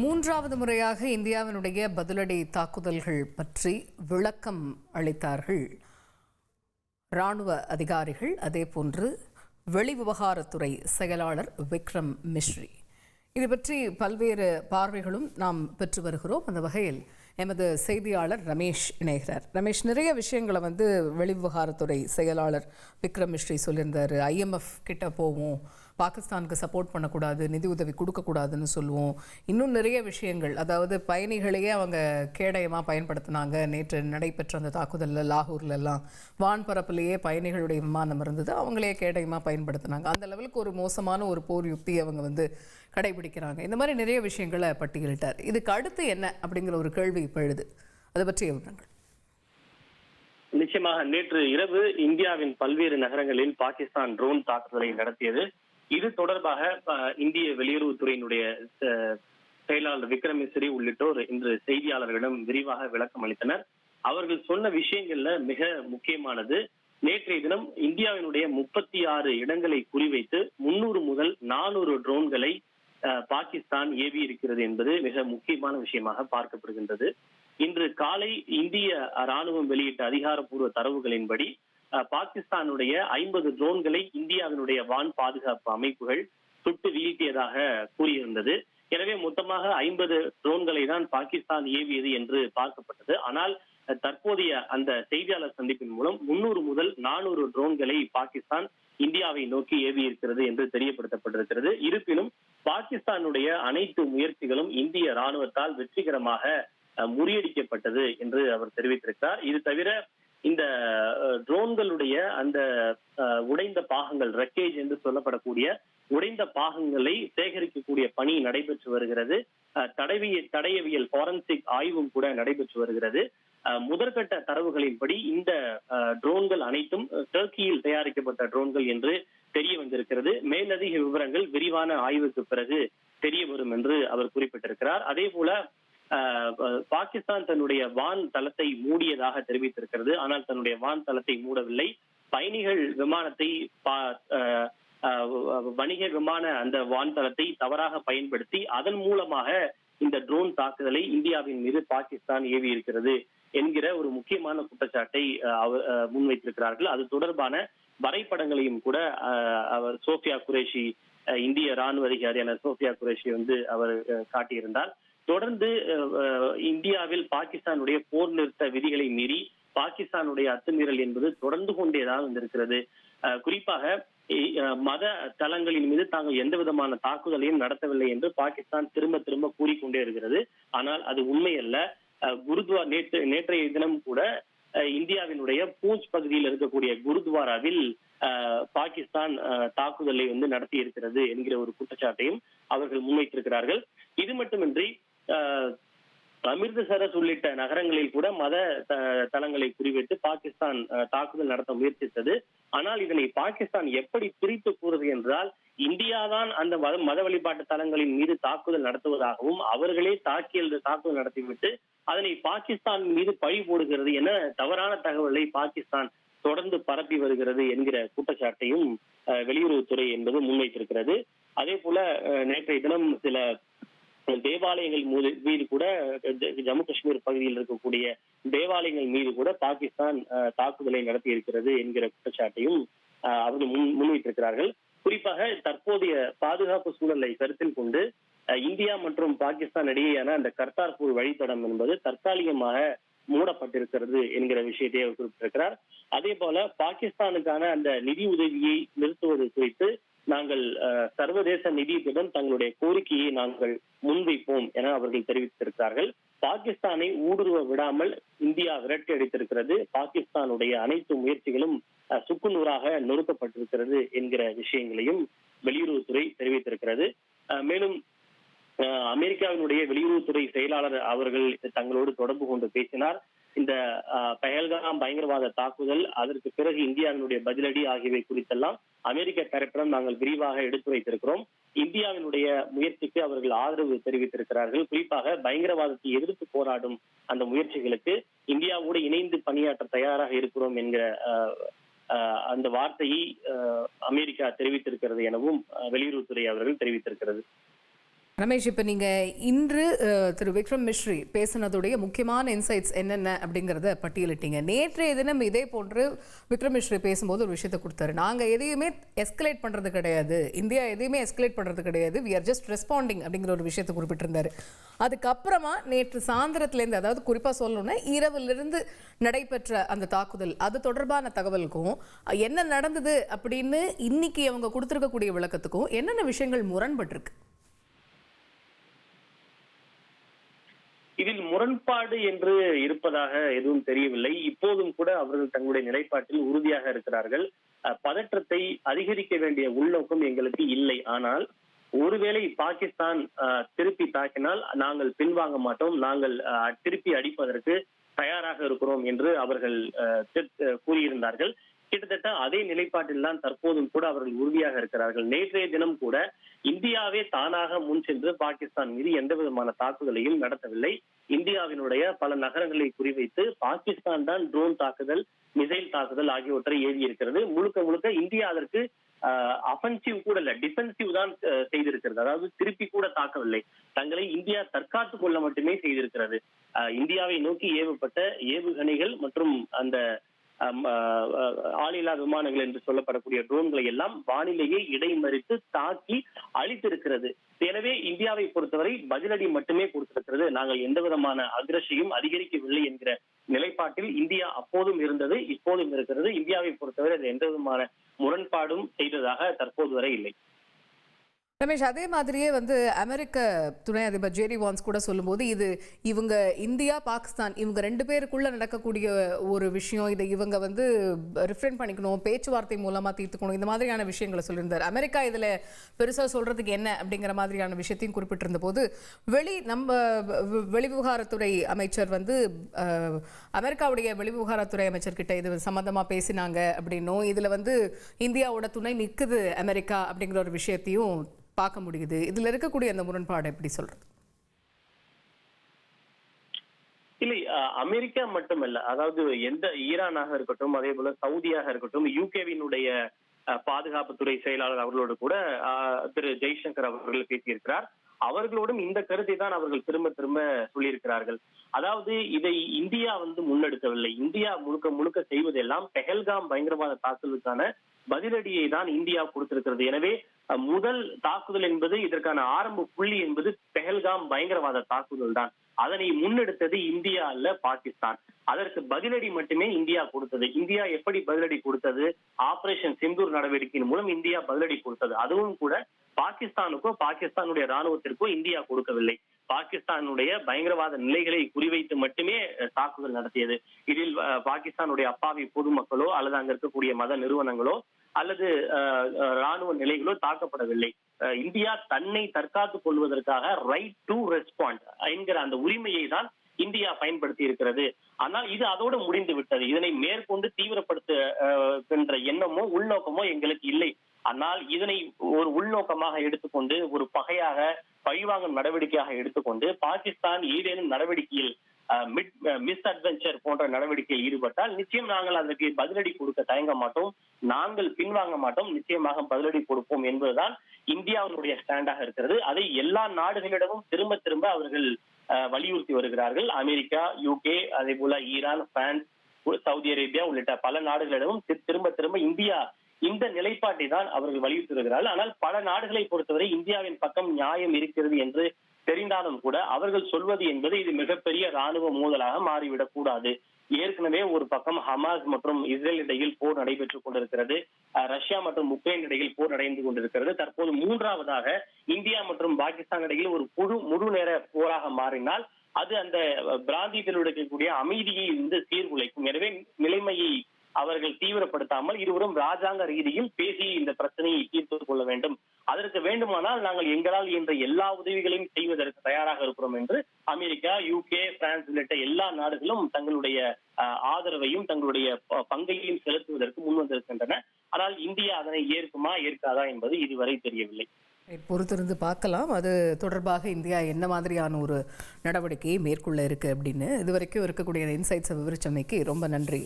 மூன்றாவது முறையாக இந்தியாவினுடைய பதிலடி தாக்குதல்கள் பற்றி விளக்கம் அளித்தார்கள் இராணுவ அதிகாரிகள். அதேபோன்று வெளிவிவகாரத்துறை செயலாளர் விக்ரம் மிஸ்ரி. இது பற்றி பல்வேறு பார்வைகளும் நாம் பெற்று வருகிறோம். அந்த வகையில் எமது செய்தியாளர் ரமேஷ் இணைகிறார். ரமேஷ், நிறைய விஷயங்களை வெளிவிவகாரத்துறை செயலாளர் விக்ரம் மிஸ்ரி சொல்லியிருந்தார். IMF கிட்ட போவோம், பாகிஸ்தானுக்கு சப்போர்ட் பண்ணக்கூடாது, நிதி உதவி கொடுக்கக்கூடாதுன்னு சொல்லுவோம். இன்னும் நிறைய விஷயங்கள், அதாவது பயணிகளையே அவங்க கேடயமாக பயன்படுத்தினாங்க. நேற்று நடைபெற்ற அந்த தாக்குதலில் லாகூர்லெல்லாம் வான்பரப்பிலேயே பயணிகளுடைய விமானம் இருந்தது, அவங்களே கேடயமாக பயன்படுத்தினாங்க. அந்த லெவலுக்கு ஒரு மோசமான ஒரு போர் யுக்தி அவங்க கடைபிடிக்கிறாங்க. இந்த மாதிரி நிறைய விஷயங்களை பட்டியலிட்டார். இதுக்கு அடுத்து என்ன அப்படிங்கிற ஒரு கேள்வி இப்போ எழுது. அதை பற்றிய விவரங்கள். நிச்சயமாக நேற்று இரவு இந்தியாவின் பல்வேறு நகரங்களில் பாகிஸ்தான் ட்ரோன் தாக்குதலை நடத்தியது. இது தொடர்பாக இந்திய வெளியுறவுத்துறையினுடைய செயலாளர் விக்ரம் மிஸ்ரி உள்ளிட்டோர் இன்று செய்தியாளர்களிடம் விரிவாக விளக்கம் அளித்தனர். அவர்கள் சொன்ன விஷயங்கள்ல மிக முக்கியமானது, நேற்றைய தினம் இந்தியாவினுடைய 36 இடங்களை குறிவைத்து 300 முதல் 400 ட்ரோன்களை பாகிஸ்தான் ஏவி இருக்கிறது என்பது மிக முக்கியமான விஷயமாக பார்க்கப்படுகின்றது. இன்று காலை இந்திய ராணுவம் வெளியிட்ட அதிகாரப்பூர்வ தரவுகளின்படி பாகிஸ்தானுடைய 50 ட்ரோன்களை இந்தியாவினுடைய வான் பாதுகாப்பு அமைப்புகள் சுட்டு வீழ்த்தியதாக கூறியிருந்தது. எனவே மொத்தமாக 50 ட்ரோன்களை தான் பாகிஸ்தான் ஏவியது என்று பார்க்கப்பட்டது. ஆனால் தற்போதைய அந்த செய்தியாளர் சந்திப்பின் மூலம் 300 முதல் 400 ட்ரோன்களை பாகிஸ்தான் இந்தியாவை நோக்கி ஏவி இருக்கிறது என்று தெரியப்படுத்தப்பட்டிருக்கிறது. இருப்பினும் பாகிஸ்தானுடைய அனைத்து முயற்சிகளும் இந்திய ராணுவத்தால் வெற்றிகரமாக முறியடிக்கப்பட்டது என்று அவர் தெரிவித்திருக்கிறார். இது தவிர இந்த ட்ரோன்களுடைய அந்த உடைந்த பாகங்கள், ரெக்கேஜ் என்று சொல்லப்படக்கூடிய உடைந்த பாகங்களை சேகரிக்கக்கூடிய பணி நடைபெற்று வருகிறது. தடயவியல் ஃபாரன்சிக் ஆய்வும் கூட நடைபெற்று வருகிறது. முதற்கட்ட தரவுகளின்படி இந்த ட்ரோன்கள் அனைத்தும் டர்க்கியில் தயாரிக்கப்பட்ட ட்ரோன்கள் என்று தெரிய வந்திருக்கிறது. மேலதிக விவரங்கள் விரிவான ஆய்வுக்கு பிறகு தெரிய வரும் என்று அவர் குறிப்பிட்டிருக்கிறார். அதே போல பாகிஸ்தான் தன்னுடைய வான் தளத்தை மூடியதாக தெரிவித்திருக்கிறது. ஆனால் தன்னுடைய வான் தளத்தை மூடவில்லை. பயணிகள் விமானத்தை வணிக விமான அந்த வான் தளத்தை தவறாக பயன்படுத்தி அதன் மூலமாக இந்த ட்ரோன் தாக்குதலை இந்தியாவின் மீது பாகிஸ்தான் ஏவி இருக்கிறது என்கிற ஒரு முக்கியமான குற்றச்சாட்டை முன்வைத்திருக்கிறார்கள். அது தொடர்பான வரைபடங்களையும் கூட அவர் சோஃபியா குரேஷி, இந்திய ராணுவ அதிகாரியான சோஃபியா குரேஷி அவர் காட்டியிருந்தார். தொடர்ந்து இந்தியாவில் பாகிஸ்தானுடைய போர் நிறுத்த விதிகளை மீறி பாகிஸ்தானுடைய அத்துமீறல் என்பது தொடர்ந்து கொண்டேதான் வந்திருக்கிறது. குறிப்பாக மத தளங்களின் மீது தாங்கள் எந்த விதமான தாக்குதலையும் நடத்தவில்லை என்று பாகிஸ்தான் திரும்ப திரும்ப கூறிக்கொண்டே இருக்கிறது. ஆனால் அது உண்மையல்ல. குருத்வாரா நேற்றைய தினம் கூட இந்தியாவினுடைய பூஞ்ச் பகுதியில் இருக்கக்கூடிய குருத்வாராவில் பாகிஸ்தான் தாக்குதலை நடத்தி இருக்கிறது என்கிற ஒரு குற்றச்சாட்டையும் அவர்கள் முன்வைத்திருக்கிறார்கள். இது மட்டுமின்றி அமிர்தசரஸ் உள்ளிட்ட நகரங்களில் கூட மத தளங்களை குறிவைத்து பாகிஸ்தான் தாக்குதல் நடத்த முயற்சித்தது. ஆனால் இதனை பாகிஸ்தான் எப்படி பிரித்து கூறுது என்றால், இந்தியாதான் அந்த மத வழிபாட்டு தலங்களின் மீது தாக்குதல் நடத்துவதாகவும் அவர்களே தாக்குதல் நடத்திவிட்டு அதனை பாகிஸ்தான் மீது பழி போடுகிறது என தவறான தகவலை பாகிஸ்தான் தொடர்ந்து பரப்பி வருகிறது என்கிற குற்றச்சாட்டையும் வெளியுறவுத்துறை என்பது முன்வைத்திருக்கிறது. அதே போல நேற்றைய தினம் சில தேவாலயங்கள் மீது கூட, ஜம்மு காஷ்மீர் பகுதியில் இருக்கக்கூடிய தேவாலயங்கள் மீது கூட பாகிஸ்தான் தாக்குதலை நடத்தி இருக்கிறது என்கிற குற்றச்சாட்டையும் அவர்கள் முன்வைத்திருக்கிறார்கள். குறிப்பாக தற்போதைய பாதுகாப்பு சூழலை கருத்தில் கொண்டு இந்தியா மற்றும் பாகிஸ்தான் இடையேயான அந்த கர்தார்பூர் வழித்தடம் என்பது தற்காலிகமாக மூடப்பட்டிருக்கிறது என்கிற விஷயத்தை அவர் குறிப்பிட்டிருக்கிறார். அதே போல பாகிஸ்தானுக்கான அந்த நிதி உதவியை நிறுத்துவது குறித்து நாங்கள் சர்வதேச நிதியத்துடன் தங்களுடைய கோரிக்கையை நாங்கள் முன்வைப்போம் என அவர்கள் தெரிவித்திருக்கிறார்கள். பாகிஸ்தானை ஊடுருவ விடாமல் இந்தியா விரட்டி அடித்திருக்கிறது. பாகிஸ்தானுடைய அனைத்து முயற்சிகளும் சுக்குநூறாக நொறுக்கப்பட்டிருக்கிறது என்கிற விஷயங்களையும் வெளியுறவுத்துறை தெரிவித்திருக்கிறது. மேலும் அமெரிக்காவினுடைய வெளியுறவுத்துறை செயலாளர் அவர்கள் தங்களோடு தொடர்பு கொண்டு பேசினார். இந்த பஹல்காம் பயங்கரவாத தாக்குதல், அதற்கு பிறகு இந்தியாவினுடைய பதிலடி ஆகியவை குறித்தெல்லாம் அமெரிக்க தரப்பிடம் நாங்கள் விரிவாக எடுத்துரைத்திருக்கிறோம். இந்தியாவினுடைய முயற்சிக்கு அவர்கள் ஆதரவு தெரிவித்திருக்கிறார்கள். குறிப்பாக பயங்கரவாதத்தை எதிர்த்து போராடும் அந்த முயற்சிகளுக்கு இந்தியாவோடு இணைந்து பணியாற்ற தயாராக இருக்கிறோம் என்கிற அந்த வார்த்தையை அமெரிக்கா தெரிவித்திருக்கிறது எனவும் வெளியுறவுத்துறை அவர்கள் தெரிவித்திருக்கிறது. ரமேஷ், இப்போ நீங்கள் இன்று திரு விக்ரம் மிஸ்ரி பேசினதுடைய முக்கியமான இன்சைட்ஸ் என்னென்ன அப்படிங்கிறத பட்டியலிட்டீங்க. நேற்றைய தினம் இதே போன்று விக்ரம் மிஸ்ரி பேசும்போது ஒரு விஷயத்தை கொடுத்தாரு. நாங்கள் எதையுமே எஸ்கலேட் பண்ணுறது கிடையாது, இந்தியா எதையுமே எஸ்கலேட் பண்ணுறது கிடையாது, வி ஆர் ஜஸ்ட் ரெஸ்பாண்டிங் அப்படிங்கிற ஒரு விஷயத்தை குறிப்பிட்டிருந்தார். அதுக்கப்புறமா நேற்று சாயந்தரத்துலேருந்து, அதாவது குறிப்பாக சொல்லணும்னா இரவிலிருந்து நடைபெற்ற அந்த தாக்குதல், அது தொடர்பான தகவலுக்கும் என்ன நடந்தது அப்படின்னு இன்னைக்கு அவங்க கொடுத்துருக்கக்கூடிய விளக்கத்துக்கும் என்னென்ன விஷயங்கள் முரண்பட்டிருக்கு? இதில் முரண்பாடு என்று இருப்பதாக எதுவும் தெரியவில்லை. இப்போதும் கூட அவர்கள் தங்களுடைய நிலைப்பாட்டில் உறுதியாக இருக்கிறார்கள். பதற்றத்தை அதிகரிக்க வேண்டிய உள்நோக்கம் எங்களுக்கு இல்லை. ஆனால் ஒருவேளை பாகிஸ்தான் திருப்பி தாக்கினால் நாங்கள் பின்வாங்க மாட்டோம், நாங்கள் திருப்பி அடிப்பதற்கு தயாராக இருக்கிறோம் என்று அவர்கள் கூறியிருந்தார்கள். கிட்டத்தட்ட அதே நிலைப்பாட்டில் தான் தற்போதும் கூட அவர்கள் உறுதியாக இருக்கிறார்கள். நேற்றைய தினம் கூட இந்தியாவே தானாக முன் சென்று பாகிஸ்தான் மீது எந்த விதமான தாக்குதலையும் நடத்தவில்லை. இந்தியாவினுடைய பல நகரங்களை குறிவைத்து பாகிஸ்தான் தான் ட்ரோன் தாக்குதல், மிசைல் தாக்குதல் ஆகியவற்றை ஏவி இருக்கிறது. முழுக்க முழுக்க இந்தியா அதற்கு அஃபென்சிவ் கூட இல்ல, டிஃபென்சிவ் தான் செய்திருக்கிறது. அதாவது திருப்பி கூட தாக்கவில்லை, தங்களை இந்தியா தற்காத்துக் கொள்ள மட்டுமே செய்திருக்கிறது. இந்தியாவை நோக்கி ஏவப்பட்ட ஏவுகணைகள் மற்றும் அந்த ஆளில்லா விமானங்கள் என்று சொல்லப்படக்கூடிய ட்ரோன்களை எல்லாம் வானிலையை இடைமறித்து தாக்கி அழித்திருக்கிறது. எனவே இந்தியாவை பொறுத்தவரை பதிலடி மட்டுமே கொடுத்திருக்கிறது. நாங்கள் எந்த விதமான அக்ரஷையும் அதிகரிக்கவில்லை என்கிற நிலைப்பாட்டில் இந்தியா அப்போதும் இருந்தது, இப்போதும் இருக்கிறது. இந்தியாவை பொறுத்தவரை அது எந்த விதமான முரண்பாடும் செய்ததாக தற்போது வரை இல்லை. ரமேஷ், அதே மாதிரியே அமெரிக்க துணை அதிபர் ஜேடி வான்ஸ் கூட சொல்லும்போது இது இவங்க இந்தியா பாகிஸ்தான் இவங்க ரெண்டு பேருக்குள்ள நடக்கக்கூடிய ஒரு விஷயம், இதை இவங்க ரிஃப்ரெண்ட் பண்ணிக்கணும், பேச்சுவார்த்தை மூலமா தீர்த்துக்கணும், இந்த மாதிரியான விஷயங்களை சொல்லியிருந்தார். அமெரிக்கா இதுல பெருசா சொல்றதுக்கு என்ன அப்படிங்கிற மாதிரியான விஷயத்தையும் குறிப்பிட்டிருந்த போது நம்ம வெளிவிவகாரத்துறை அமைச்சர் அமெரிக்காவுடைய வெளிவிவகாரத்துறை அமைச்சர் கிட்ட இது சம்பந்தமா பேசினாங்க அப்படின்னும், இதுல இந்தியாவோட துணை நிற்குது அமெரிக்கா அப்படிங்கிற ஒரு விஷயத்தையும் பார்க்க முடியுது. இதுல இருக்கக்கூடிய அந்த முரண்பாடு எப்படி சொல்றது? இல்லை, அமெரிக்கா மட்டுமல்ல, அதாவது எந்த ஈரானாக இருக்கட்டும், அதே போல சவுதியாக இருக்கட்டும், யூகேவினுடைய பாதுகாப்புத்துறை செயலாளர் அவர்களோடு கூட திரு ஜெய்சங்கர் அவர்கள் பேசியிருக்கிறார். அவர்களோடும் இந்த கருத்தை தான் அவர்கள் திரும்ப திரும்ப சொல்லியிருக்கிறார்கள். அதாவது இதை இந்தியா முன்னெடுக்கவில்லை. இந்தியா முழுக்க முழுக்க செய்வதெல்லாம் பெஹல்காம் பயங்கரவாத தாக்குதலுக்கான பதிலடியை தான் இந்தியா கொடுத்திருக்கிறது. எனவே முதல் தாக்குதல் என்பது, இதற்கான ஆரம்ப புள்ளி என்பது பெஹல்காம் பயங்கரவாத தாக்குதல் தான். அதனை முன்னெடுத்தது இந்தியா அல்ல, பாகிஸ்தான். அதற்கு பதிலடி மட்டுமே இந்தியா கொடுத்தது. இந்தியா எப்படி பதிலடி கொடுத்தது? ஆபரேஷன் சிந்தூர் நடவடிக்கையின் மூலம் இந்தியா பதிலடி கொடுத்தது. அதுவும் கூட பாகிஸ்தானுக்கோ பாகிஸ்தானுடைய ராணுவத்திற்கோ இந்தியா கொடுக்கவில்லை. பாகிஸ்தானுடைய பயங்கரவாத நிலைகளை குறிவைத்து மட்டுமே தாக்குதல் நடத்தியது. இதில் பாகிஸ்தானுடைய அப்பாவி பொதுமக்களோ அல்லது அங்க இருக்கக்கூடிய மத நிறுவனங்களோ அல்லது ராணுவ நிலைகளோ தாக்கப்படவில்லை. இந்தியா தன்னை தற்காத்துக் கொள்வதற்காக ரைட் டு ரெஸ்பாண்ட் என்கிற அந்த உரிமையை தான் இந்தியா பயன்படுத்தி இருக்கிறது. ஆனால் இது அதோடு முடிந்து விட்டது. இதனை மேற்கொண்டு தீவிரப்படுத்த எண்ணமோ உள்நோக்கமோ எங்களுக்கு இல்லை. ஆனால் இதனை ஒரு உள்நோக்கமாக எடுத்துக்கொண்டு, ஒரு பகையாக பழிவாங்கும் நடவடிக்கையாக எடுத்துக்கொண்டு பாகிஸ்தான் ஏதேனும் நடவடிக்கையில் மிஸ் அட்வென்ச்சர் போன்ற நடவடிக்கையில் ஈடுபட்டால் நிச்சயம் நாங்கள் அதற்கு பதிலடி கொடுக்க தயங்க மாட்டோம், நாங்கள் பின்வாங்க மாட்டோம், நிச்சயமாக பதிலடி கொடுப்போம் என்பதுதான் இந்தியாவினுடைய ஸ்டாண்டாக இருக்கிறது. அதை எல்லா நாடுகளிடமும் திரும்ப திரும்ப அவர்கள் வலியுறுத்தி வருகிறார்கள். அமெரிக்கா, யூகே, அதே போல ஈரான், பிரான்ஸ், சவுதி அரேபியா உள்ளிட்ட பல நாடுகளிடமும் திரும்ப திரும்ப இந்தியா இந்த நிலைப்பாட்டை தான் அவர்கள் வலியுறுத்தி வருகிறார்கள். ஆனால் பல நாடுகளை பொறுத்தவரை இந்தியாவின் பக்கம் நியாயம் இருக்கிறது என்று தெரிந்தாலும் கூட அவர்கள் சொல்வது என்பது இது மிகப்பெரிய ராணுவ மோதலாக மாறிவிடக் கூடாது. ஏற்கனவே ஒரு பக்கம் ஹமாஸ் மற்றும் இஸ்ரேல் இடையில் போர் நடைபெற்றுக் கொண்டிருக்கிறது. ரஷ்யா மற்றும் உக்ரைன் இடையில் போர் நடைந்து கொண்டிருக்கிறது. தற்போது மூன்றாவதாக இந்தியா மற்றும் பாகிஸ்தான் இடையில் ஒரு முழு நேர போராக மாறினால் அது அந்த பிராந்தியத்தில் இருக்கக்கூடிய அமைதியை சீர்குலைக்கும். எனவே நிலைமையை அவர்கள் தீவிரப்படுத்தாமல் இருவரும் ராஜாங்க ரீதியில் பேசி இந்த பிரச்சனையை தீர்த்துக் கொள்ள வேண்டும். அதற்கு வேண்டுமானால் நாங்கள் எங்களால் என்ற எல்லா உதவிகளையும் செய்வதற்கு தயாராக இருக்கிறோம் என்று அமெரிக்கா, யூகே, பிரான்ஸ் உள்ளிட்ட எல்லா நாடுகளும் தங்களுடைய ஆதரவையும் தங்களுடைய பங்கையும் செலுத்துவதற்கு முன் வந்திருக்கின்றன. ஆனால் இந்தியா அதனை ஏற்குமா ஏற்காதா என்பது இதுவரை தெரியவில்லை. பொறுத்திருந்து பார்க்கலாம் அது தொடர்பாக இந்தியா என்ன மாதிரியான ஒரு நடவடிக்கையை மேற்கொள்ள இருக்கு அப்படின்னு. இதுவரைக்கும் இருக்கக்கூடிய இன்சைட்ஸை விவரிச்சமைக்கு ரொம்ப நன்றி.